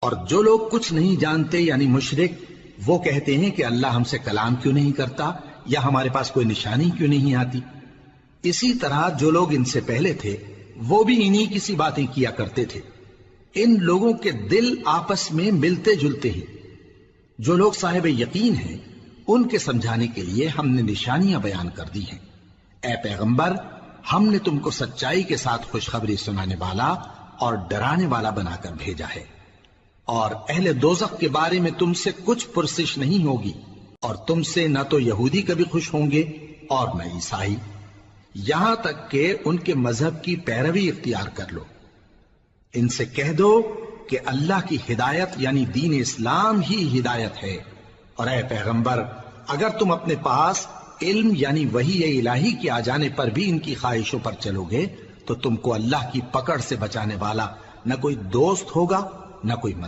اور جو لوگ کچھ نہیں جانتے یعنی مشرک، وہ کہتے ہیں کہ اللہ ہم سے کلام کیوں نہیں کرتا یا ہمارے پاس کوئی نشانی کیوں نہیں آتی۔ اسی طرح جو لوگ ان سے پہلے تھے وہ بھی انہی کسی باتیں کیا کرتے تھے۔ ان لوگوں کے دل آپس میں ملتے جلتے ہیں۔ جو لوگ صاحب یقین ہیں ان کے سمجھانے کے لیے ہم نے نشانیاں بیان کر دی ہیں۔ اے پیغمبر، ہم نے تم کو سچائی کے ساتھ خوشخبری سنانے والا اور ڈرانے والا بنا کر بھیجا ہے، اور اہل دوزخ کے بارے میں تم سے کچھ پرسش نہیں ہوگی، اور تم سے نہ تو یہودی کبھی خوش ہوں گے اور نہ عیسائی، یہاں تک کہ ان کے مذہب کی پیروی اختیار کر لو۔ ان سے کہہ دو کہ اللہ کی ہدایت یعنی دین اسلام ہی ہدایت ہے، اور اے پیغمبر اگر تم اپنے پاس علم یعنی وحی الہی کے آ جانے پر بھی ان کی خواہشوں پر چلو گے تو تم کو اللہ کی پکڑ سے بچانے والا نہ کوئی دوست ہوگا نہ کوئی مدد۔